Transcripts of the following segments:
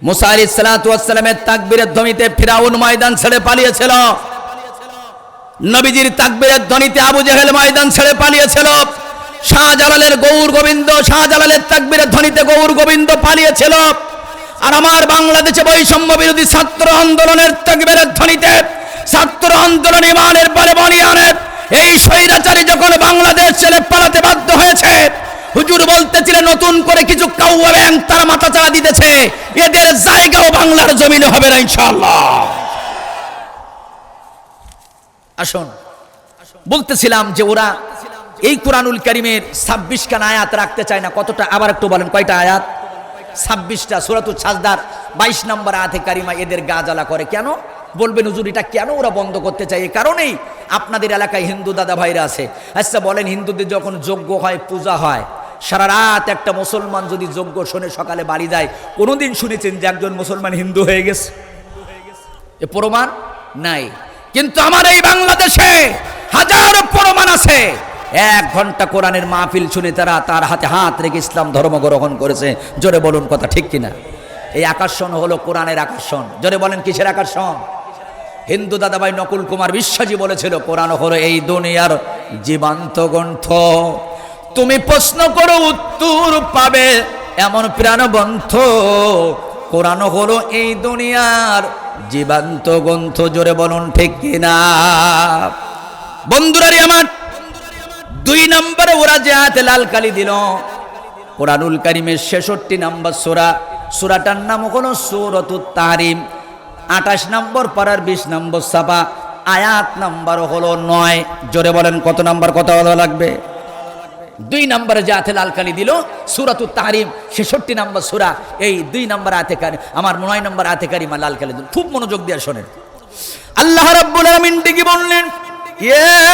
মুসা আলাইহিস সালাতু ওয়াস সালামের তাকবীরের ধ্বনিতে ফিরাউন ময়দান ছেড়ে পালিয়েছিল, নবীজির তাকবীরের ধ্বনিতে আবু জেহেল ময়দান ছেড়ে পালিয়েছিল, শাহজালালের গৌর গোবিন্দ শাহজালালের তাকবীরের ধ্বনিতে গৌর গোবিন্দ পালিয়েছিল। আর আমার বাংলাদেশে বৈষম্য বিরোধী ছাত্র আন্দোলনের তাকবীরের ধ্বনিতে ছাত্র আন্দোলন ইমানের পরে বনিয়ানের এই স্বৈরাচারী যখন বাংলাদেশ ছেড়ে পালাতে বাধ্য হয়েছে, হুজুর বলতেছিলেন নতুন করে কিছু কাউয়া ব্যাংক তারা মাথা চাড়া দিতেছে, এদের জায়গাও বাংলার জমিনে হবে না ইনশাআল্লাহ। আসুন, বলতেছিলাম যে ওরা এই কুরআনুল কারীমের 26 খানা আয়াত রাখতে চায় না। কতটা? আবার একটু বলেন, কয়টা আয়াত? 26টা। সূরাতুল সাজদার 22 নম্বর আয়াতে কারিমা এদের গা জ্বালা করে। কেন বলবেন হুজুর, এটা কেন ওরা বন্ধ করতে চায়? এই কারণেই আপনাদের এলাকায় হিন্দু দাদা ভাইরা আছে। আচ্ছা বলেন, হিন্দুদের যখন যজ্ঞ হয়, পূজা হয়, সারা রাত একটা মুসলমান যদি যজ্ঞ শুনে সকালে বাড়ি যায়, কোনোদিন শুনেছেন যে একজন মুসলমান হিন্দু হয়ে গেছে? এ প্রমাণ নাই। কিন্তু আমার এই বাংলাদেশে হাজারো প্রমাণ আছে। 1 ঘন্টা কোরআনের মাহফিল শুনে তারা তার হাতে হাত রেখে ইসলাম ধর্ম গ্রহণ করেছে। জোরে বলুন, কথা ঠিক কিনা? এই আকর্ষণ হলো কোরআনের আকর্ষণ। জোরে বলেন, কিসের আকর্ষণ? হিন্দু দাদাভাই নকুল কুমার বিশ্বাসী বলেছিল, কোরআন হলো এই দুনিয়ার জীবন্ত গ্রন্থ, তুমি প্রশ্ন করো উত্তর পাবে এমন প্রাণবন্ত। কোরআন হলো এই দুনিয়ার জীবন্ত গ্রন্থ। জোরে বলুন, ঠিক কিনা? বন্ধুরারি আমার, 2 নম্বরে ওরা যে আয়াতে লাল কালি দিল, কোরআনুল কারীমের 66 নম্বর সূরা, সূরাটার নাম হলো সূরাতুত তাহরিম। 28 নম্বর পারার 20 নম্বর সাফা, আয়াত নাম্বার হলো 9। জোরে বলেন, কত নাম্বার? কথা বলা লাগবে। 2 নম্বরে যে আয়াতে লাল কালি দিল সূরাতুত তাহরিম, 66 নম্বর সূরা, এই 2 নম্বর আয়াতে আমার 9 নম্বর আয়াতে কারিমা লাল কালি দিল। খুব মনোযোগ দিয়ে শোনেন। আল্লাহ রাব্বুল আলামিন কি বললেন? ইয়া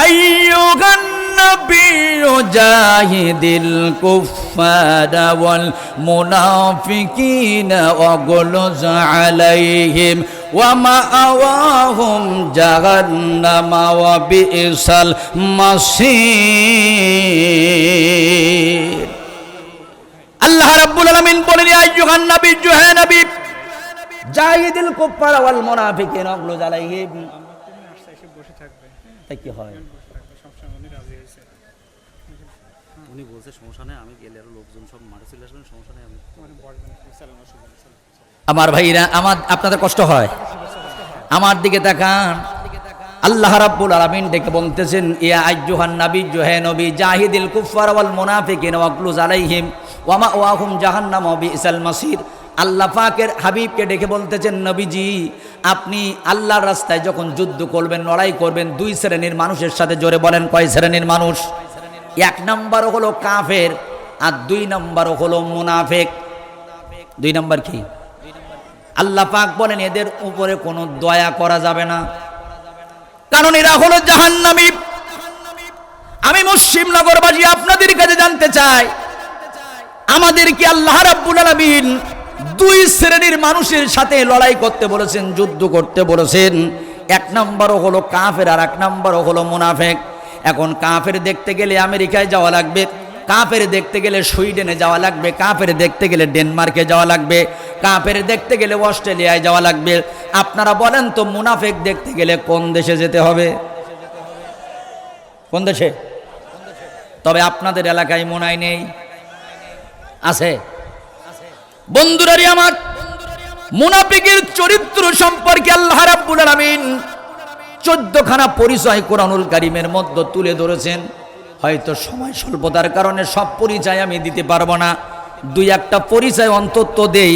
আইয়ুহান নাবিয়্যু জাহিদিল কুফফারা ওয়াল মুনাফিকিনা ওয়াগলুজ আলাইহিম ওয়া মাআওয়াহুম জাহান্নাম ওয়া বিইসাল মাসীর। আল্লাহ রাব্বুল আলামিন বলেন, ইয়া আইয়ুহান নাবিয়্যু, হে নবী, জাহিদিল কুফফারা ওয়াল মুনাফিকিনা ওয়াগলুজ আলাইহিম। তাই কি হয়? উনি বলছে সমস্যা নেই, আমি গেলে আরো লোকজন সব মাঠে চলে আসবেন, সমস্যা নেই। আমি আমার ভাইরা, আপনাদের কষ্ট হয়? আমার দিকে তাকান। আল্লাহ রাব্বুল আলামিন ডেকে বলতেছেন, ইয়া আইয়ুহান নাবিয়্যু, হে নবী, জাহিদিল কুফফারা ওয়াল মুনাফিকিনা ওয়াগলুজ আলাইহিম ওয়া মাওয়াহুম জাহান্নাম ওয়া বিইসাল মাসির। আল্লাহ পাকের হাবিবকে ডেকে বলতেছেন, নবীজি, আপনি আল্লাহর রাস্তায় যখন যুদ্ধ করবেন, লড়াই করবেন, 2 শ্রেণীর মানুষের সাথে। জোরে বলেন, কয় শ্রেণীর মানুষ? 1 নম্বর হলো কাফের, আর 2 নম্বর হলো মুনাফিক। 2 নম্বর কি? আল্লাহ পাক বলেন, এদের উপরে কোনো দয়া করা যাবে না, কারণ এরা হলো জাহান্নামী। আমি মুসলিম নগরবাসী আপনাদের কাছে জানতে চাই, আমাদের কি আল্লাহ রাব্বুল আলামিন 2 শ্রেণীর মানুষের সাথে লড়াই করতে বলেছেন, যুদ্ধ করতে বলেছেন? 1 নম্বর হলো কাফের, আর 1 নম্বর হলো মুনাফিক। এখন কাফের দেখতে গেলে আমেরিকায় যাওয়া লাগবে, কাফের দেখতে গেলে সুইডেনে যাওয়া লাগবে, কাফের দেখতে গেলে ডেনমার্কে যাওয়া লাগবে, কাফের দেখতে গেলে অস্ট্রেলিয়ায় যাওয়া লাগবে। আপনারা বলেন তো, মুনাফিক দেখতে গেলে কোন দেশে যেতে হবে? কোন দেশে? তবে আপনাদের এলাকায় মনে হয় নেই, আছে? বন্ধুরারি আমার, মুনাফিকের চরিত্র সম্পর্কে আল্লাহ রাব্বুল আলামিন 14 খানা পরিচয় কোরআনুল কারীমের মধ্যে তুলে ধরেছেন। হয়তো সময় স্বল্পতার কারণে সব পরিচয় আমি দিতে পারবো না, 2-1টা পরিচয় অন্তত দেই।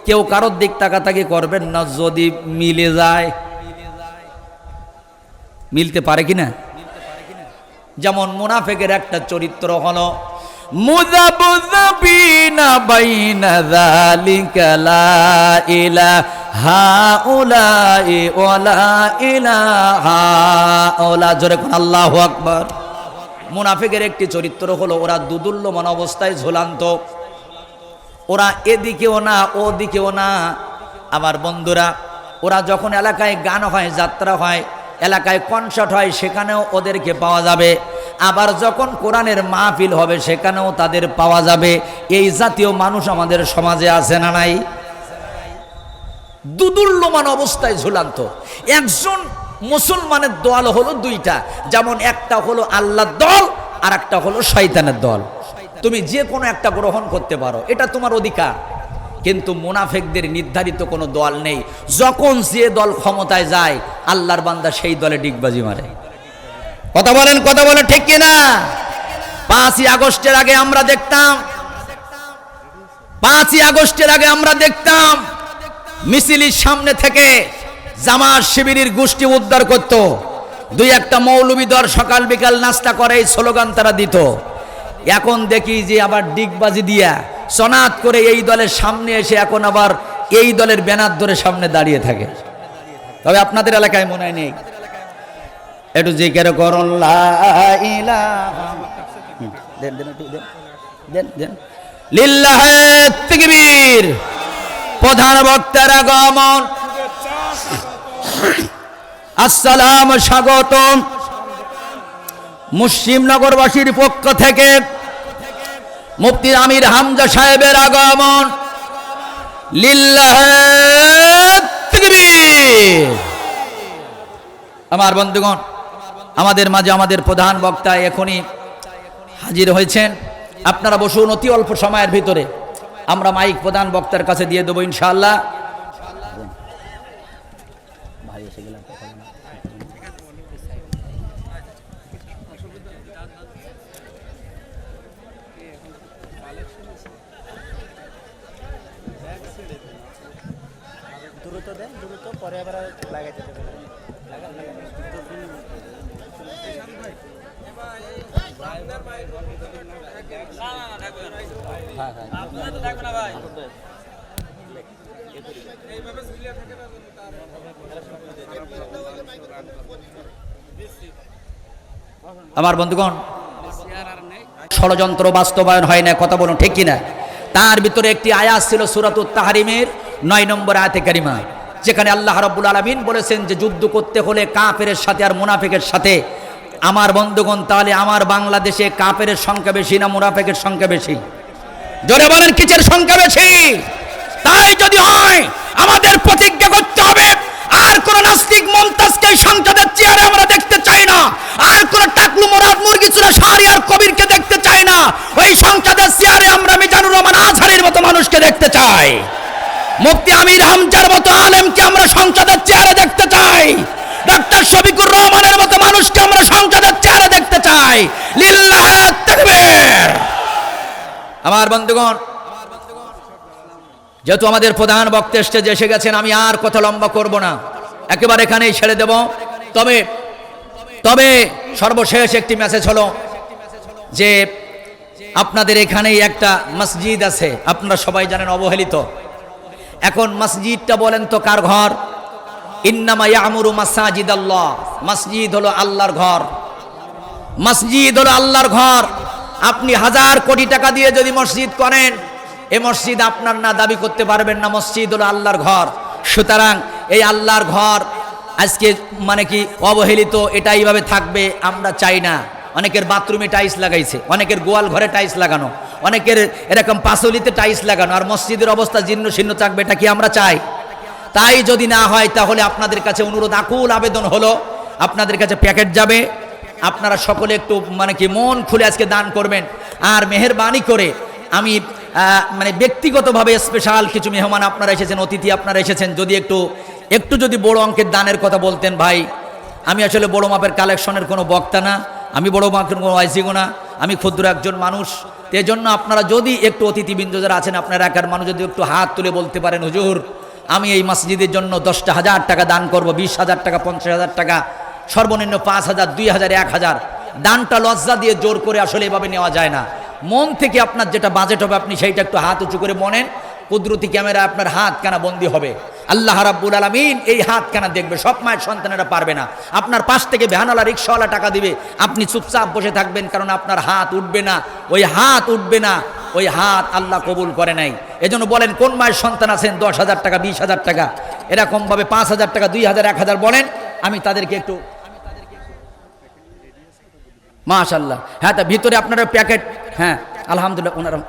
কেউ কারোর দিক তাকাতাকি করবেন না, যদি মিলে যায়। মিলতে পারে কিনা? যেমন মুনাফিকের একটা চরিত্র হলো মুযাবযাবিনা বাইনা যালিকা লা ইলাহা উলাই ওয়া লা ইলাহা উলা। জোরে কোন আল্লাহু আকবার। মুনাফিকের একটি চরিত্র হলো ওরা দুদুল্যমান অবস্থায় ঝুলান্ত, ওরা এদিকেও না ওদিকেও না। আমার বন্ধুরা, ওরা যখন এলাকায় গান হয়, যাত্রা হয়, এলাকায় কনসার্ট হয় সেখানেও ওদেরকে পাওয়া যাবে, আবার যখন কোরআনের মাহফিল হবে সেখানেও তাদের পাওয়া যাবে। এই জাতীয় মানুষ আমাদের সমাজে আছে না নাই? দুদুল্যমান অবস্থায় ঝুলান্ত। একজন মুসলমানের দল হলো দুইটা, যেমন একটা হলো আল্লাহর দল আর একটা হলো শয়তানের দল। তুমি যে কোনো একটা গ্রহণ করতে পারো, এটা তোমার অধিকার। কিন্তু মুনাফিকদের নির্ধারিত কোনো দল নেই। যখন যে দল ক্ষমতায় যায় আল্লাহর বান্দা সেই দলে ডিগবাজি মারে। কথা বলেন ঠিক কিনা? 5ই আগস্টের আগে আমরা দেখতাম, 5ই আগস্টের আগে আমরা দেখতাম মিছিলের সামনে থেকে জামাত শিবিরের গোষ্ঠী উদ্ধার করত। দুই একটা মৌলবী দল সকাল বিকাল নাস্তা করে এই স্লোগান তারা দিত। এখন দেখি যে আবার ডিগবাজি দিয়া সনাত করে এই দলের সামনে এসে এখন আবার এই দলের ব্যানার ধরে সামনে দাঁড়িয়ে থাকে। তবে আপনাদের এলাকায় মনে হয় নেই, একটু জিকির করুন লা ইলাহা দেন লিল্লাহে তাকবীর। প্রধান বক্তার আগমন, আসসালাম, স্বাগতম। মুসলিমনগরবাসীর পক্ষ থেকে মুফতি আমির হামজা সাহেবের আগমন, লিল্লাহে তাকবীর। আমার বন্ধুগণ, আমাদের মাঝে আমাদের প্রধান বক্তা এখনই হাজির হয়েছেন। আপনারা বসুন, অতি অল্প সময়ের ভিতরে আমরা মাইক প্রধান বক্তার কাছে দিয়ে দেবো ইনশাআল্লাহ। আমার বন্ধুগণ, ষড়যন্ত্র বাস্তবায়ন হয় না, কথা বলুন ঠিক কিনা? তার ভিতরে একটি আয়াত ছিল সূরাতুত তাহরিমের 9 নম্বর আয়াতে কারিমা, যেখানে আল্লাহ রাব্বুল আলামিন বলেছেন যে যুদ্ধ করতে হলে কাফেরের সাথে আর মুনাফিকের সাথে। আমার বন্ধুগণ, তাহলে আমার বাংলাদেশে কাফেরের সংখ্যা বেশি না মুনাফিকের সংখ্যা বেশি? জোরে বলেন, কিসের সংখ্যা বেশি? তাই যদি হয় আমাদের প্রতিজ্ঞা করতে হবে, আর কোন নাস্তিক মমতাজকে সংসদের চেয়ারে আমরা দেখতে চাই না, আর কোন টাকলু মুরাদ মুরগিচুরা শাহরিয়ার কবিরকে দেখতে চাই না। ওই সংসদের চেয়ারে আমরা মিজানুর রহমান আজহারীর মতো মানুষকে দেখতে চাই, মুফতি আমির হামজার মতো আলেমকে আমরা সংসদের চেয়ারে দেখতে চাই, ডক্টর শফিকুর রহমানের মতো মানুষকে আমরা সংসদের চেয়ারে দেখতে চাই। লিল্লাহে তাকবীর। আমার বন্ধুগণ, যেহেতু আমাদের প্রধান বক্তা স্টেজে এসে গেছেন, আমি আর কথা লম্বা করব না, একেবারে এখানেই ছেড়ে দেব। তবে সর্বশেষ একটি মেসেজ হলো যে আপনাদের এখানেই একটা মসজিদ আছে, আপনারা সবাই জানেন, অবহেলিত। এখন মসজিদটা বলেন তো কার ঘর? ইন্নামা ইয়ামুরু মাসাজিদাল্লাহ। মসজিদ হলো আল্লাহর ঘর, মসজিদ হলো আল্লাহর ঘর। আপনি 1000 কোটি টাকা দিয়ে যদি মসজিদ করেন, এই মসজিদ আপনার না, দাবি করতে পারবেন না। মসজিদ হলো আল্লাহর ঘর। সুতরাং এই আল্লাহর ঘর আজকে মানে কি অবহেলিত, এটা এইভাবে থাকবে আমরা চাই না। অনেকের বাথরুমে টাইলস লাগাইছে, অনেকের গোয়াল ঘরে টাইলস লাগানো, অনেকের এরকম পাঁচলিতে টাইলস লাগানো, আর মসজিদের অবস্থা জীর্ণ শীর্ণ থাকবে, এটা কি আমরা চাই? তাই যদি না হয় তাহলে আপনাদের কাছে অনুরোধ, আকুল আবেদন হলো, আপনাদের কাছে প্যাকেট যাবে, আপনারা সকলে একটু মানে কি মন খুলে আজকে দান করবেন। আর মেহেরবানি করে আমি মানে ব্যক্তিগতভাবে স্পেশাল কিছু মেহমান আপনারা এসেছেন, অতিথি আপনারা এসেছেন, যদি একটু যদি বড় অঙ্কের দানের কথা বলতেন ভাই। আমি আসলে বড় মাপের কালেকশনের কোনো বক্তা না, আমি বড় মাপের কোনো ওয়াইজিগো না, আমি ক্ষুদ্র একজন মানুষ। এই জন্য আপনারা যদি একটু অতিথিবৃন্দ যারা আছেন, আপনারা একার মানুষ যদি একটু হাত তুলে বলতে পারেন, হুজুর আমি এই মসজিদের জন্য 10,000 টাকা দান করব, 20,000 টাকা, 50,000 টাকা, সর্বনিম্ন 5,000, 2,000, 1,000। দানটা লজ্জা দিয়ে জোর করে আসলে এভাবে নেওয়া যায় না। মন থেকে আপনার যেটা বাজেট হবে আপনি সেইটা একটু হাত উঁচু করে বলেন। কুদরতি ক্যামেরা আপনার হাত কানা বন্দী হবে। আল্লাহ রাব্বুল আলামিন এই হাত কানা দেখবে, সব মায়ের সন্তানেরা পারবে না। আপনার পাশ থেকে ভ্যানওয়ালা রিক্সাওয়ালা টাকা দিবে, আপনি চুপচাপ বসে থাকবেন, কারণ আপনার হাত উঠবে না, ওই হাত উঠবে না, ওই হাত আল্লাহ কবুল করে নাই। এজন্য বলেন, কোন মায়ের সন্তান আছেন 10,000 টাকা, 20,000 টাকা, এরকমভাবে 5,000 টাকা, 2,000, 1,000 বলেন, আমি তাদেরকে একটু মাশাআল্লাহ, হ্যাঁ তা ভিতরে আপনারা প্যাকেট, হ্যাঁ আলহামদুলিল্লাহ ওনারা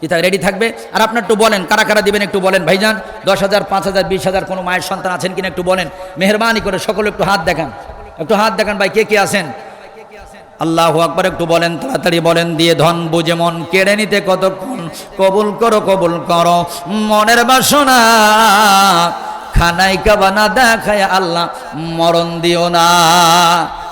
এটা রেডি থাকবে। আর আপনার একটু বলেন কারা কারা দিবেন একটু বলেন ভাইজান, 10,000 5,000 20,000 কোনো মায়ের সন্তান আছেন কিনা একটু বলেন মেহেরবানি করে, সকলে একটু হাত দেখান, একটু হাত দেখান ভাই, কে কে আছেন? আল্লাহু আকবার, একটু বলেন তাড়াতাড়ি বলেন। দিয়ে ধন বুঝে মন কেড়ে নিতে কতক্ষণ, কবুল করো মনের বাসনা, খানাই কাবানা দেখায় আল্লাহ মরণ দিও না।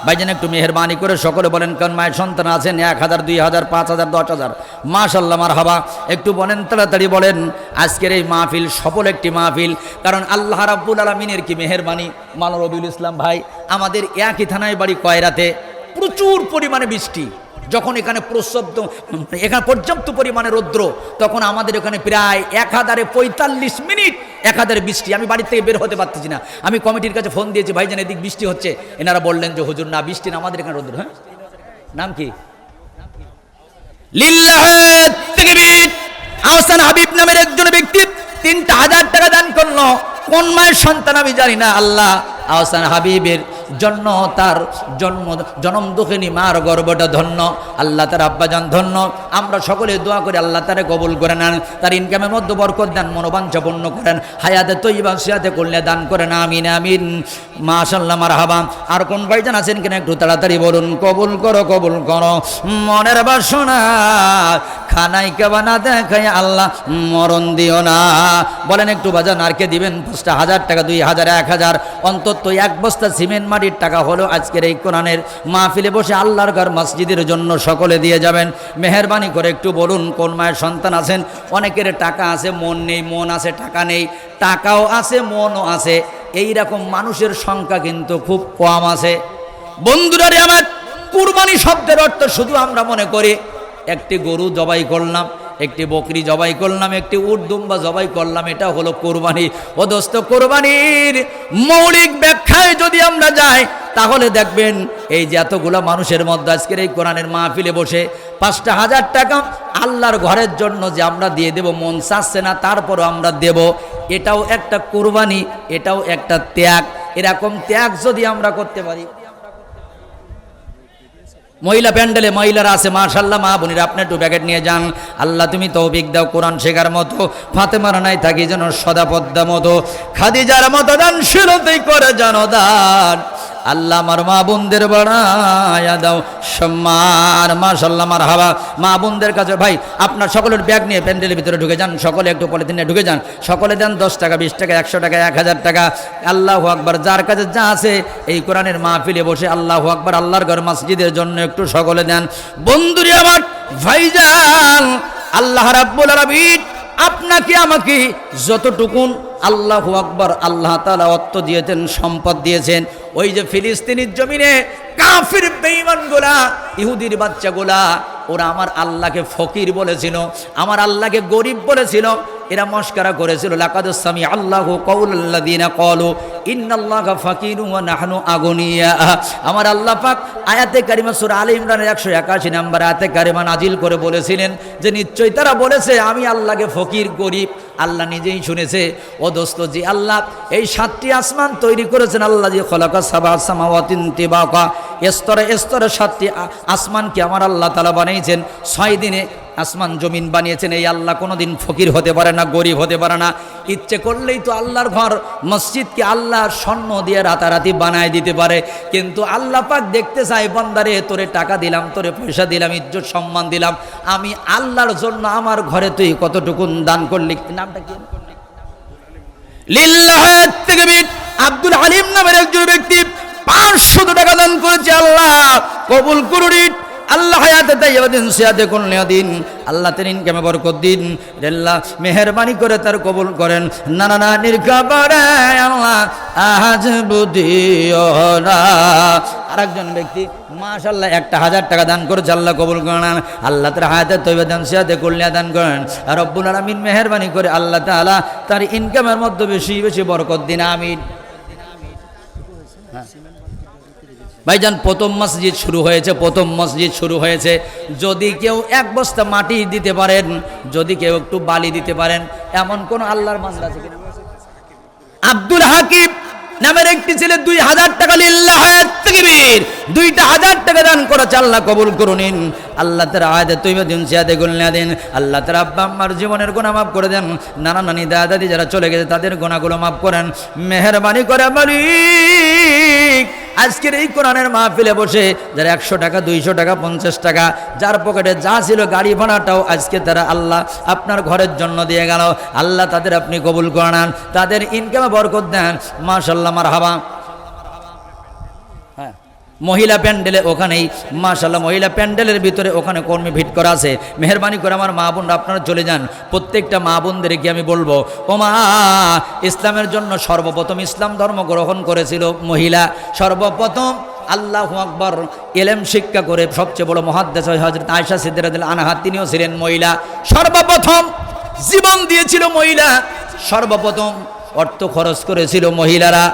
ভাইজান একটু মেহেরবানি করে সকলে বলেন কোন মায়ের সন্তান আছেন, 1,000 2,000 5,000 10,000, মাশাআল্লাহ মারহাবা, একটু বলেন তাড়াতাড়ি বলেন। আজকের এই মাহফিল সফল একটি মাহফিল, কারণ আল্লাহ রাব্বুল আলামিনের কি মেহেরবানি। মাওলানা রবিউল ইসলাম ভাই, আমাদের একই থানায় বাড়ি কয়রাতে, প্রচুর পরিমাণে বৃষ্টি, যখন এখানে এখানে পর্যাপ্ত পরিমাণে রৌদ্র, তখন আমাদের এখানে প্রায় 1045 মিনিট 1000 বৃষ্টি, আমি বাড়ি থেকে বের হতে পারতেছি না। আমি কমিটির কাছে ফোন দিয়েছি, ভাইজান এদিক বৃষ্টি হচ্ছে, এনারা বললেন যে হুজুর না বৃষ্টি না, আমাদের এখানে রৌদ্র। হ্যাঁ নাম কি? লিল্লাহ তাকবীর। আহসান হাবিব নামের একজন ব্যক্তি 3,000 টাকা দান করলো, কোন মায়ের সন্তান আমি জানি না। আল্লাহ আহসান হাবিবের জন্য তার জন্ম দুঃখিনী মার গর্বটা ধন্য, আল্লাহ তার আব্বাজান ধন্য। আমরা সকলে দোয়া করে আল্লাহ তারে কবুল করে নেন, তার ইনকামের মধ্যে বরকত দেন, মনোবাঞ্ছা পূর্ণ করেন, হায়াতে তৈবা সিয়াতে করলে দান করেন, আমিন আমিন মাশাআল্লাহ মারহাবা। আর কোন ভাইজান আছেন কিনা একটু তাড়াতাড়ি বলুন, কবুল করো মনের বাসনা, খানাই কাবানা দেখায় আল্লাহ মরণ দিও না। বলেন একটু বাজান আর কে দিবেন? 5,000 টাকা 2,000 1,000 অন্তত 1 বস্তা সিমেন্ট মাটির টাকা হলো আজকের এই কোরআনের মাহফিলে বসে আল্লাহর ঘর মসজিদের জন্য সকলে দিয়ে যাবেন। মেহেরবানি করে একটু বলুন কোন মায়ের সন্তান আছেন। অনেকের টাকা আছে মন নেই, মন আছে টাকা নেই, টাকাও আছে মনও আছে, এই রকম মানুষের সংখ্যা কিন্তু খুব কম আছে। বন্ধুরা রে আমার, কুরবানি শব্দের অর্থ শুধু আমরা মনে করি একটি গরু জবাই করলাম, একটি বকরি জবাই করলাম, একটি উট দুম্বা জবাই করলাম, এটা হলো কোরবানি। ও দোস্ত, কোরবানির মৌলিক ব্যাখ্যায় যদি আমরা যাই তাহলে দেখবেন এই যে এতগুলো মানুষের মধ্যে আজকের এই কোরআনের মাহফিলে বসে 5,000 টাকা আল্লাহর ঘরের জন্য যে আমরা দিয়ে দেব, মন চাচ্ছে না তারপরও আমরা দেব, এটাও একটা কোরবানি, এটাও একটা ত্যাগ। এরকম ত্যাগ যদি আমরা করতে পারি। মহিলা প্যান্ডেলে মহিলারা আছে মাশাআল্লাহ, মা বোনেরা আপনি একটু প্যাকেট নিয়ে যান। আল্লাহ তুমি তৌফিক দাও কোরআন শেখার মতো, ফাতেমার নাই থাকি যেন সদা পদ্মা মতো, খাদিজার মতো দানশীলতাই করে জানো দান। আল্লাহ আমার মা বোনদের বাড়ায়া দাও সম্মান, মাশাআল্লাহ মারহাবা। মা বোনদের কাছে ভাই আপনার সকলের ব্যাগ নিয়ে প্যান্ডেলের ভিতরে ঢুকে যান, সকলে একটু পলিথিনে ঢুকে যান, সকলে দেন 10 টাকা 20 টাকা 100 টাকা 1000 টাকা। আল্লাহু আকবার। যার কাছে যা আছে এই কোরআনের মাহফিলে বসে আল্লাহু আকবার, আল্লাহর ঘর মসজিদের জন্য একটু সকলে দেন। বন্ধুরে আমার, ভাইজান, আল্লাহ রাব্বুল আলামিন আপনাকে আমাকে যতটুকুন আল্লাহু আকবার আল্লাহ তাআলা অর্থ দিয়েছেন, সম্পদ দিয়েছেন, ওই যে ফিলিস্তিনের জমিনে কাফির বেঈমানগুলা, ইহুদির বাচ্চাগুলা, ওরা আমার আল্লাহকে ফকির বলেছিল, আমার আল্লাহকে গরিব বলেছিল, এরা মস্করা করেছিল। লাকাদ সামি আল্লাহু কাউলাল্লাযিনা ক্বালু ইন্নাল্লাহা ফাকিরুন ওয়া নাহনু আগনিয়া। আমার আল্লাহ পাক আয়াতে কারিমা সূরা আলে ইমরানের 181 নম্বর আয়াতে কারিমা নাজিল করে বলেছিলেন যে নিশ্চয়ই তারা বলেছে আমি আল্লাহকে ফকির গরিব। আল্লাহ নিজেই শুনেছে। ও দোস্ত, যে আল্লাহ এই 7টি আসমান তৈরি করেছেন, আল্লাহ যে খলাকা সাবা সামাওয়াতিন তিবাকা, স্তরে স্তরে 7টি আসমানকে আমার আল্লাহ তাআলা বানিয়েছেন, 6 দিনে আসমান জমিন বানিয়েছেন। এই আল্লাহ কোনোদিন ফকির হতে পারে না, গরিব হতে পারে না। ইচ্ছে করলেই তো আল্লাহর ঘর মসজিদকে আল্লাহ স্বর্ণ দিয়ে রাতারাতি বানায় দিতে পারে, কিন্তু আল্লাহ পাক দেখতে চায় বান্দারে তোরে টাকা দিলাম, তোরে পয়সা দিলাম, ইজ্জত সম্মান দিলাম, আমি আল্লাহর জন্য আমার ঘরে তুই কতটুকুন দান করলি। নামটা কি? লিল্লাহ তাকবীর। আব্দুল হালিম নামের একজন ব্যক্তি 500 টাকা দান করেছে, আল্লাহ কবুল করুন। আল্লাহ হায়াতে তাইয়্যিবা দিন, সিয়াতে কুল্লিয়া দিন, আল্লাহ তার ইনকামে বরকত দিন। আল্লাহ মেহেরবানি করে তার কবুল করেন। নানা নানির খাবারে আল্লাহ আজ বুদিও না। আরেকজন ব্যক্তি মাশাআল্লাহ 1,000 টাকা দান করেছে, আল্লাহ কবুল করেন। আল্লাহ তার হায়াতে তাইয়্যিবা দিন, সিয়াতে কুল্লিয়া দান করেন। আর রব্বুল আলামিন মেহেরবানি করে আল্লাহ তাআলা তার ইনকামের মধ্যে বেশি বেশি বরকত দিন, আমিন। ভাইজান প্রথম মসজিদ শুরু হয়েছে, যদি কেউ 1 বস্তা মাটি দিতে পারেন, যদি কেউ একটু বালি দিতে পারেন, এমন কোন আল্লাহর বান্দা আছে কিনা? আব্দুল হাকিম নামের একটি ছেলে 2000 টাকা লিল্লাহে তাকবীর 2000 টাকা দান করেছে, আল্লাহ কবুল করুন। আল্লাহ তার আয়াতে তৈবা দিন সিয়াতে গুলনা দিন। আল্লাহ তার আব্বা আম্মার জীবনের গুনাহ মাফ করে দেন, নানা নানি দাদা দাদি যারা চলে গেছে তাদের গুনাহগুলো মাফ করেন মেহেরবানি করে মালিক। আজকের এই কোরআনের মাহফিলে বসে যারা 100 টাকা 200 টাকা 50 টাকা যার পকেটে যা ছিল গাড়ি ভাড়াটাও আজকে তারা আল্লাহ আপনার ঘরের জন্য দিয়ে গেল, আল্লাহ তাদের আপনি কবুল করান, তাদের ইনকামে বরকত দেন। মাশাআল্লাহ মারহাবা। হ্যাঁ, মহিলা প্যান্ডেলে ওখানেই মাশাআল্লাহ মহিলা প্যান্ডেলের ভিতরে ওখানে কর্মী ভিড় করা আছে। মেহেরবানি করে আমার মা বোনরা আপনারা চলে যান। প্রত্যেকটা মা বোনদেরকে আমি বলবো, ও মা, ইসলামের জন্য সর্বপ্রথম ইসলাম ধর্ম গ্রহণ করেছিল মহিলা। সর্বপ্রথম আল্লাহু আকবার ইলম শিক্ষা করে সবচেয়ে বড় মুহাদ্দিস হযরত আয়েশা সিদ্দিকা রাদিয়াল্লাহু আনহা, তিনিও ছিলেন মহিলা। সর্বপ্রথম জীবন দিয়েছিল মহিলা, সর্বপ্রথম অর্থ খরচ করেছিল মহিলারা।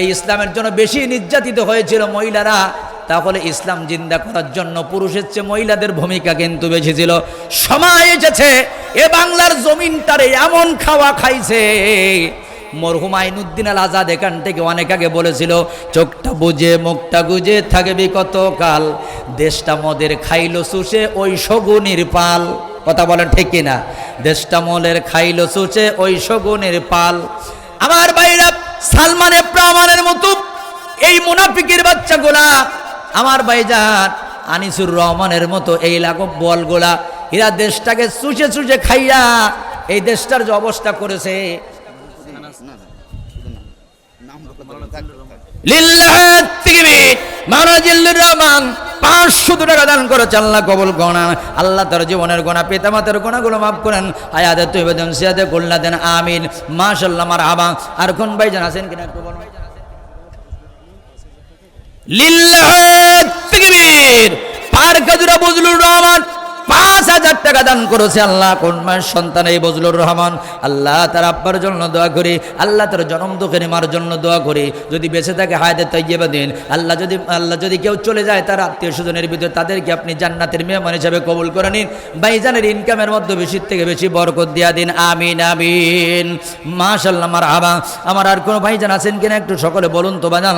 এই ইসলামের জন্য বেশি নির্যাতিত হয়েছিল মহিলারা। তাহলে ইসলাম জিন্দা করার জন্য পুরুষের চেয়ে মহিলাদের ভূমিকা কিন্তু বেশি ছিল। সময় এসেছে এ বাংলার জমিনটারে এমন খাওয়া খাইছে, মরহুম আইনুদ্দিন আল আজাদ এখান থেকে অনেক আগে বলেছিল, চোখটা বুঝে মুখটা গুজে থাকবি কতকাল, দেশটা মদের খাইলো চুষে ওই শগুনির পাল। কথা বলেন ঠিক কিনা? দেশটা মদের খাইলো চুষে ওই শগুনির পাল। আমার ভাইরা, সালমান ইব্রাহিমের মতো এই মুনাফিকের বাচ্চাগুলা, আমার ভাইজান আনিসুর রহমানের মতো এই লাঘব বলগুলা, এরা দেশটাকে চুষে চুষে খাইয়া এই দেশটার যে অবস্থা করেছে। লিল্লাহি তাকবীর। মাওলানা রহমান 500 টাকা দান করেছে, আল্লাহ কবুল করেন। আল্লাহ তার জীবনের গোনা পিতামাতার গোনাগুলো মাফ করেন। হায়াতে তৈবা দেন, সিয়াতে কল্যাণ দেন, আমিন। মাশাআল্লাহ মারহাবা। আর কোন ভাইজান আছেন কিনা একটু বলুন। লিল্লাহি তাকবীর। পারকাজুরা বজলুর রহমান 5000 টাকা দান করেছে। আল্লাহ কোন মায়ের সন্তান এই বজলুর রহমান, আল্লাহ তার আব্বার জন্য দোয়া করি, আল্লাহ তার জনম দুঃখের মার জন্য দোয়া করি, যদি বেঁচে থাকে হায়াতে তাইয়্যিবা দিন। আল্লাহ যদি কেউ চলে যায় তার আত্মীয় স্বজনের ভিতরে তাদেরকে আপনি জান্নাতের মেহমান হিসাবে কবুল করে নিন। ভাইজানের ইনকামের মধ্যে বেশি থেকে বেশি বরকত দিয়া দিন, আমিন আমিন। মাশাআল্লাহ মারহাবা। আমার আর কোনো ভাইজান আছেন কিনা একটু সকলে বলুন তো বাজান।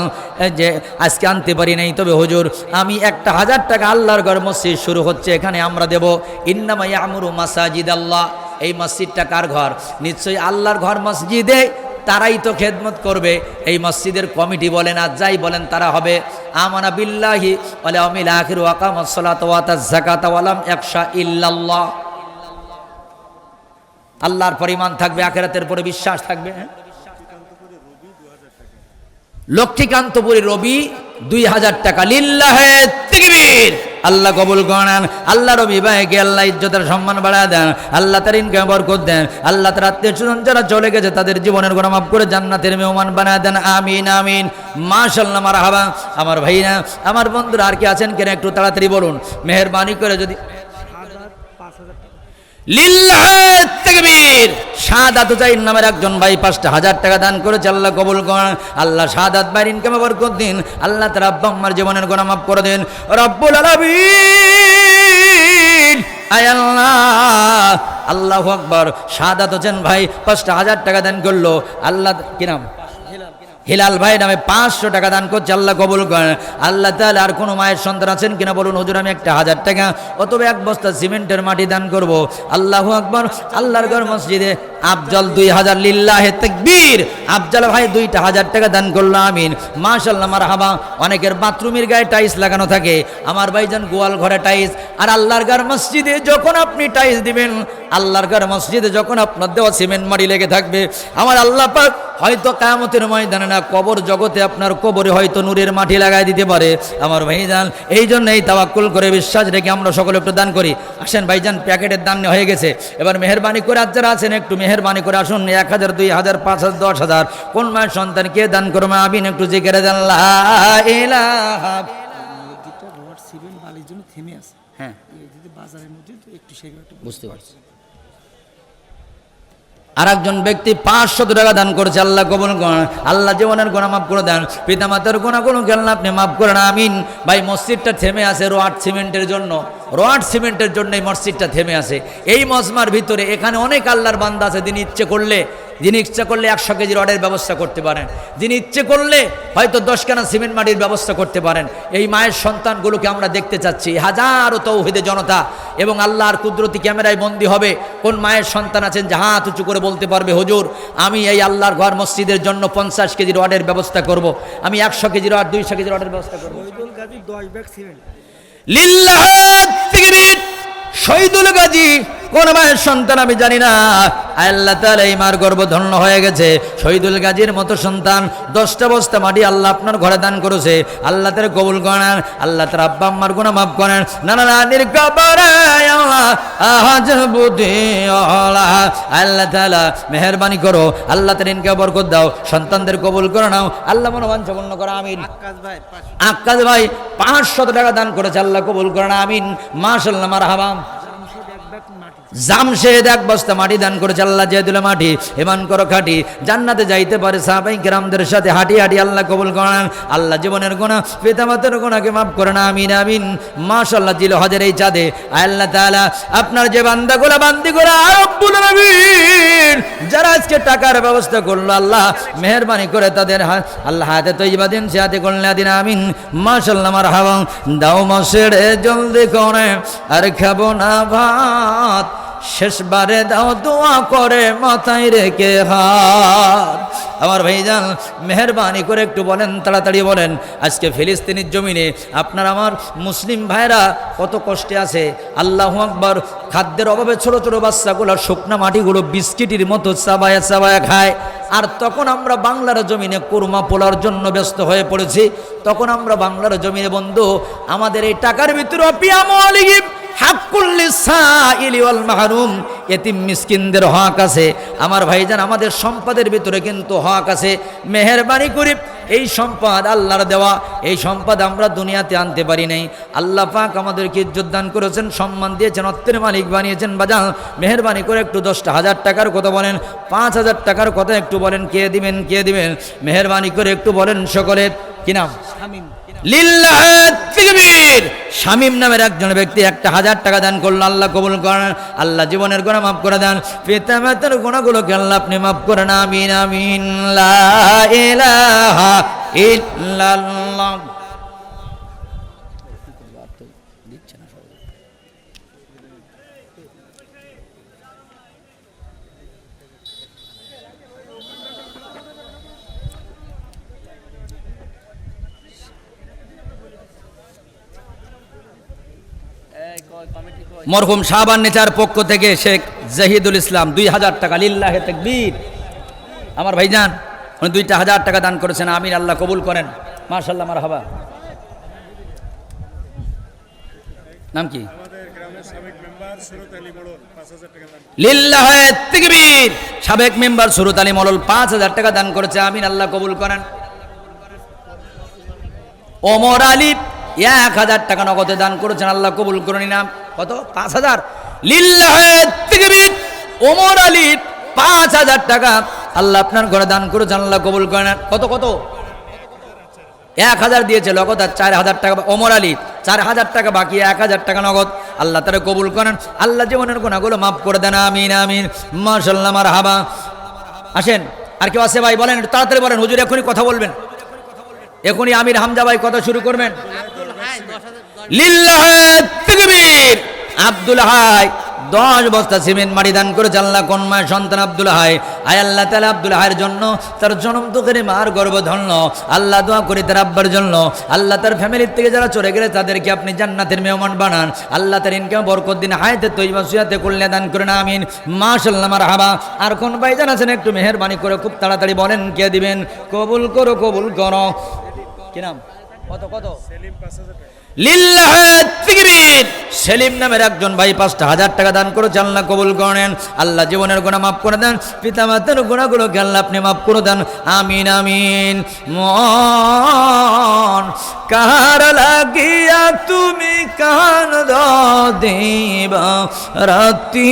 যে আজকে আনতে পারি নাই, তবে হুজুর আমি 1000 টাকা আল্লাহর ঘর মসজিদ শুরু হচ্ছে এখানে আমরা দেব। ইন্নামা ইয়ামুরু মাসাজিদ আল্লাহ। এই মসজিদটা কার ঘর? নিশ্চয়ই আল্লাহর ঘর। মসজিদে তারাই তো খেদমত করবে। এই মসজিদের কমিটি বলেন আর যাই বলেন তারা হবে আমানা বিল্লাহি ওয়াল ইয়াউমিল আখির ওয়া আকামাস সালাতা ওয়া আতাজ যাকাতা ওয়া লাম ইয়াখশা ইল্লাল্লাহ। আল্লাহর পরিমাণ থাকবে, আখিরাতের পরে বিশ্বাস থাকবে। লক্ষ্মীকান্তপুরী রবি 2000 টাকা। লিল্লাহি তাকবীর। আল্লাহ কবুল করেন। আল্লাহ রবি ভাইকে আল্লাহ ইজ্জতের সম্মান বাড়ায় দেন, আল্লাহ তার ইনকাম বরকত দেন, আল্লাহ তার আত্মীয় স্বজন যারা চলে গেছে তাদের জীবনের গুনাহ মাফ করে জান্নাতের মেহমান বানায় দেন, আমিন আমিন। মাশাআল্লাহ মারহাবা। আমার ভাইরা, আমার বন্ধুরা আর কি আছেন কিনা একটু তাড়াতাড়ি বলুন মেহেরবানি করে। যদি লিল্লাহি তাকবীর। শাহাদাত হুসাইন নামের একজন ভাই 5000 টাকা দান করেছে, আল্লাহ কবুল করেন। আল্লাহ শাহাদাত ভাইয়ের ইনকামে বরকত দিন, আল্লাহ তার আব্বা আম্মার জীবনের গুনাহ মাফ করে দেন রব্বুল আলামিন। আয় আল্লাহ, আল্লাহু আকবার। শাহাদাত হোসেন ভাই 5000 টাকা দান করলো। আল্লাহ কি নাম? হিলাল ভাই নামে 500 টাকা দান করছে, আল্লাহ কবুল করেন। আল্লাহ তাআলা আর কোনো মায়ের সন্তান আছেন কিনা বলুন, হুজুর আমি 1000 টাকা অথবা 1 বস্তা সিমেন্টের মাটি দান করব। আল্লাহু আকবার। আল্লাহর ঘর মসজিদে আফজল 2000। লিল্লাহি তাকবীর। আফজল ভাই 2000 টাকা দান করলো, আমিন। মাশাআল্লাহ মারহাবা। অনেকের বাথরুমের গায়ে টাইলস লাগানো থাকে, আমার ভাইজান গোয়াল ঘরে টাইলস। আর আল্লাহর ঘর মসজিদে যখন আপনি টাইলস দিবেন, আল্লাহর ঘর মসজিদে যখন আপনার দেওয়া সিমেন্ট মাটি লেগে থাকবে, আমার আল্লাহ পাক হয়তো কিয়ামতের ময়দানে না কবর জগতে আপনার কবরে হয়তো নূরের মাটি লাগাই দিতে পারে। আমার ভাইজান এই জন্য এই তাওয়াক্কুল করে বিশ্বাস রেখে আমরা সকলে একটু দান করি। আসেন ভাইজান, প্যাকেটের দান হয়ে গেছে, এবার মেহেরবানি করে আজ যারা আছেন একটু মেহেরবানি করে আসুন। 1000, 2000, 5000, 10000 কোন মায়ের সন্তান কে দান করবে আমিন একটু জিকিরে দেন লা ইলাহা। নদীটা রোড সিমেন্ট বালির জন্য থেমে আছে। হ্যাঁ, এই যদি বাজারের মধ্যে তো একটু সেগুলো একটু বুঝতে পারছি। আর একজন ব্যক্তি 500 টাকা দান করেছে, আল্লাহ কবুল করেন। আল্লাহ জীবনের গুনাহ মাফ করে দেন, পিতামাতার গুনাহগুলো আল্লাহ আপনি মাফ করেন, আমিন। ভাই মসজিদটা থেমে আছে রোড সিমেন্টের জন্য, রোড সিমেন্টের জন্য এই মসজিদটা থেমে আছে। এই মজমার ভিতরে এখানে অনেক আল্লাহর বান্দা আছে, দিন ইচ্ছে করলে যিনি ইচ্ছা করলে 100 কেজি রডের ব্যবস্থা করতে পারেন, যিনি ইচ্ছে করলে হয়তো 10 খানা সিমেন্ট মাটির ব্যবস্থা করতে পারেন। এই মায়ের সন্তানগুলোকে আমরা দেখতে চাচ্ছি, হাজারো তৌহিদে জনতা এবং আল্লাহর কুদরতি ক্যামেরায় বন্দী হবে। কোন মায়ের সন্তান আছেন যে হাত উঁচু করে বলতে পারবে, হুজুর আমি এই আল্লাহর ঘর মসজিদের জন্য 50 কেজি রডের ব্যবস্থা করব, আমি 100 কেজি রড 200 কেজি রডের ব্যবস্থা করব। লিল্লাহ তাকবীর। শহীদুল গাজী কোন মায়ের সন্তান আমি জানি না, আল্লাহ তাআলা এই মার গর্ভ ধন্য হয়ে গেছে। শহীদুল গাজীর মতো সন্তান 10টা বস্তা মাটি আল্লাহ আপনার ঘরে দান করেছে, আল্লাহ তাআলা কবুল করেন, আল্লাহ তাআলা আব্বা আম্মার গুনাহ মাফ করেন, নানা নানির কবরে আজ বুদ্ধি আল্লাহ তাআলা মেহেরবানি করো, আল্লাহ তাআলা ইনকে বরকত দাও, সন্তানদের কবুল করে নাও, আল্লাহ মনোবাঞ্ছা পূর্ণ করো, আমিন। আক্কাস ভাই 500 টাকা দান করেছে, আল্লাহ কবুল করে না, আমিন। মাশাআল্লাহ, মারহাবা। জামশেদ 1 বস্তা মাটি দান করেছে, আল্লাহ জেদুল মাটি ইমান করো খাটি, জান্নাতে যাইতে পারে সাহাবায়ে কেরামদের সাথে হাঁটি হাঁটি, আল্লাহ কবুল করেন, আল্লাহ জীবনের গুনাহ পিতামাতার গুনাহকে মাফ করেন, আমিন আমিন। মাশাআল্লাহ, জিল হজের এই চাঁদে আল্লাহ তাআলা আপনার যে বান্দাগুলো বান্দিগুলো রব্বুল আলামিন যারা আজকে টাকার ব্যবস্থা করলো, আল্লাহ মেহেরবানি করে তাদের আল্লাহ হাতে তৈবা দিন, সে হাতে করলে দিন, আমিন। মাশাআল্লাহ, মারহাবা। দাও মশেড়ে জলদি করে আর খাবো না ভাত, শেষবারে দাও দোয়া করে মাথায় রেখে হাত। আমার ভাইজান মেহেরবানি করে একটু বলেন, তাড়াতাড়ি বলেন, আজকে ফিলিস্তিনের জমিনে আপনার আমার মুসলিম ভাইরা কত কষ্টে আছে। আল্লাহু আকবার। খাদ্যের অভাবে ছোট ছোট বাচ্চাগুলো শুকনা মাটিগুলো বিস্কিটের মতো চাবায়া চাবায়া খায়। আর তখন আমরা বাংলার জমিনে কুরমা পোলার জন্য ব্যস্ত হয়ে পড়েছি। তখন আমরা বাংলার জমিনে বন্ধু আমাদের এই টাকার ভিতরে এতিম মিসকিনদের হক আছে। আমার ভাইজান আমাদের সম্পদের ভিতরে কিন্তু হক আছে। মেহেরবানি করে এই সম্পদ আল্লাহর দেওয়া, এই সম্পদ আমরা দুনিয়াতে আনতে পারি নাই। আল্লাহ পাক আমাদেরকে ইজ্জত দান করেছেন, সম্মান দিয়েছেন, অর্থের মালিক বানিয়েছেন। বাজান মেহেরবানি করে একটু 10,000 টাকার কথা বলেন, 5,000 টাকার কথা একটু বলেন, কে দিবেন কে দিবেন? মেহেরবানি করে একটু বলেন সকলে। কি নাম? লিল্লাহ তাকবীর। শামীম নামের একজন ব্যক্তি 1,000 টাকা দান করলো, আল্লাহ কবুল করেন, আল্লাহ জীবনের গুনাহ মাফ করে দেন, পিতা মাতার গুনাহগুলোকে আল্লাহ আপনি মাফ করেন, আমিন আমিন। লা ইলাহা ইল্লাল্লাহ। মরহুম শাহবান নেচার পক্ষ থেকে শেখ জাহিদুল ইসলাম 2,000 টাকা, লিল্লাহে তাকবীর। আমার ভাইজান উনি 2,000 টাকা দান করেছেন, আমিন, আল্লাহ কবুল করেন। মাশাআল্লাহ, মারহাবা। নাম কি? লিল্লাহে তাকবীর। সাবেক মেম্বার সুরত আলী মলল 5,000 টাকা দান করেছে, আমিন, আল্লাহ কবুল করেন। ওমর আলী 1,000 টাকা নগদে দান করেছেন, আল্লাহ কবুল করেন। নাম কত? 5,000। লিল্লাহে তাকবীর। ওমর আলী 5,000 টাকা আল্লাহ আপনার ঘরে দান করেছেন, আল্লাহ কবুল করেন। কত কত? 1,000 দিয়েছে নগদ, আর 4,000 টাকা ওমর আলী, 4,000 টাকা বাকি, 1,000 টাকা নগদ, আল্লাহ তারা কবুল করেন, আল্লাহ জীবনের গুনাহগুলো মাফ করে দেন, আমিন আমিন। মাশাআল্লাহ, মারহাবা। আসেন, আর কেউ আছে ভাই? বলেন, তাড়াতাড়ি বলেন, হুজুর এখনই কথা বলবেন, এখনই আমির হামজা ভাই কথা শুরু করবেন। লিল্লাহে তাকবীর। আব্দুল হাই 10 বস্তা সিমেন্ট মাটি দান করেছে, আল্লাহ কোন মায়ের সন্তান আব্দুল হাই, আয় আল্লাহ তাআলা আব্দুল হাইয়ের জন্য, তার জন্ম দুঃখের মার গর্ভধন্য, আল্লাহ দোয়া করি তার আব্বার জন্য, আল্লাহ তার ফ্যামিলির থেকে যারা চলে গেলে তাদেরকে আপনি জান্নাতের মেহমান বানান, আল্লাহ তার ইনকাম বরকত দিন, হায়াতে তৈবা সুয়াতে কল্যাণ দান করেন, আমিন। মাশাআল্লাহ, মারহাবা। আর কোন ভাইজান আছেন একটু মেহেরবানি করে খুব তাড়াতাড়ি বলেন, কে দিবেন? কবুল করো, কবুল করো। কি নাম? কত কত? লিল্লাহে তাকবীর। সেলিম নামের একজন ভাই 5,000 টাকা দান করেছে, আল্লাহ কবুল করেন, আল্লাহ জীবনের গুনাহ মাফ করে দেন, পিতা মাতার গুনাহগুলোকে আল্লাহ আপনি মাফ করে দেন, আমিন আমিন। মন কার লাগিয়া তুমি কান দিবা রাতি।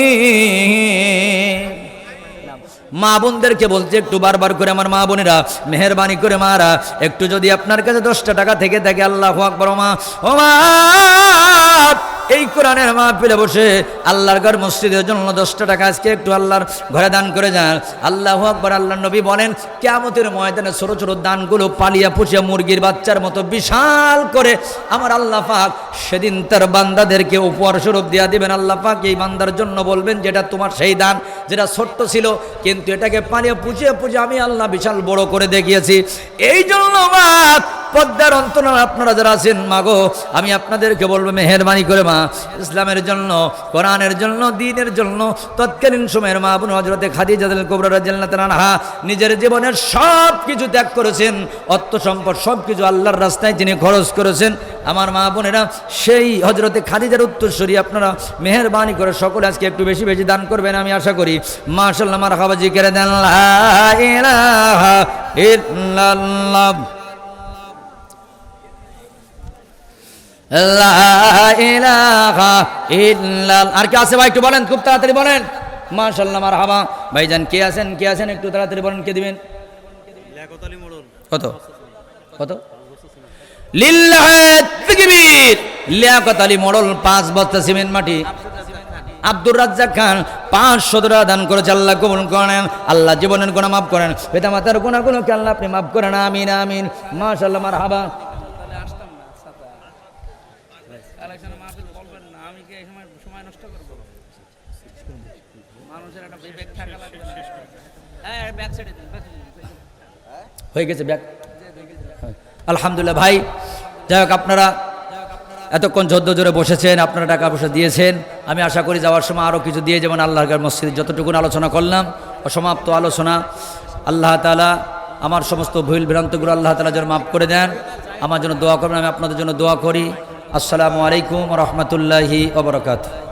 মা বোনদেরকে বলছে একটু বারবার করে, আমার মা বোনেরা মেহেরবানি করে মারা একটু যদি আপনার কাছে 10টা টাকা থেকে থাকে, আল্লাহু আকবার। মা ও মা এই কোরআনের মাহফিলে বসে আল্লাহর ঘর মসজিদের জন্য 10টা টাকা আজকে একটু আল্লাহর ঘরে দান করে যান। আল্লাহু আকবার। আল্লাহর নবী বলেন কিয়ামতের ময়দানে ছোট ছোট দানগুলো পালিয়া পুষিয়া মুরগির বাচ্চার মতো বিশাল করে আমার আল্লাহ পাক সেদিন তার বান্দাদেরকে উপহার স্বরূপ দিয়া দিবেন। আল্লাহ পাক এই বান্দার জন্য বলবেন যেটা তোমার সেই দান, যেটা ছোট্ট ছিল কিন্তু এটাকে পালিয়ে পুষিয়ে পুষিয়ে আমি আল্লাহ বিশাল বড় করে দেখিয়েছি। এই জন্য মা পদ্মার অন্তর আপনারা যারা আছেন মাগো, আমি আপনাদেরকে বলবো মেহেরবানি করে মা ইসলামের জন্য, কোরআনের জন্য, দ্বীনের জন্য তৎকালীন সময়ের মা বোন হযরতে খাদিজাতুল কুবরা রাদিয়াল্লাহু তাআলা আনহা নিজের জীবনের সব কিছু ত্যাগ করেছেন, অর্থ সম্পদ সব কিছু আল্লাহর রাস্তায় তিনি খরচ করেছেন। আমার মা বোনেরা সেই হযরতে খাদিজার উত্তরসূরি আপনারা মেহেরবানি করে সকলে আজকে একটু বেশি বেশি দান করবেন আমি আশা করি। মাশাআল্লাহ মারহাবা জিকিরে দেন লা ইলাহা ইল্লাল্লাহ লা ইলাহা ইল্লাল্লাহ। আর কে আছে ভাই একটু বলেন, খুব তাড়াতাড়ি বলেন। মাশাআল্লাহ মারহাবা। ভাইজান কে আছেন একটু তাড়াতাড়ি বলেন, কে দিবেন? লিয়াকত আলী মোড়ল। কত কত? লিল্লাহি তাকবীর। লিয়াকত আলী মোড়ল 5 বস্তা সিমেন্ট মাটি। আব্দুর রাজ্জাক খান 500 টাকা দান করেছে, আল্লাহ কবুল করেন, আল্লাহ জীবনের গুনাহ মাফ করেন, পিতা মাতার গুনাহগুলোকে আল্লাহ আপনি মাফ করেন, আমিন আমিন। মাশাআল্লাহ মারহাবা। হয়ে গেছে ব্যাগ। আলহামদুলিল্লাহ ভাই, যাই হোক আপনারা এতক্ষণ যদ্দ জোরে বসেছেন, আপনারা টাকা পয়সা দিয়েছেন, আমি আশা করি যাওয়ার সময় আরও কিছু দিয়ে যেমন আল্লাহর ঘর মসজিদে যতটুকু আলোচনা করলাম অসমাপ্ত আলোচনা আল্লাহ তাআলা আমার সমস্ত ভুল ভ্রান্তগুলো আল্লাহ তাআলা যেন মাফ করে দেন। আমার জন্য দোয়া করবেন, আমি আপনাদের জন্য দোয়া করি। আসসালামু আলাইকুম ওয়া রাহমাতুল্লাহি ওয়া বারাকাতুহু।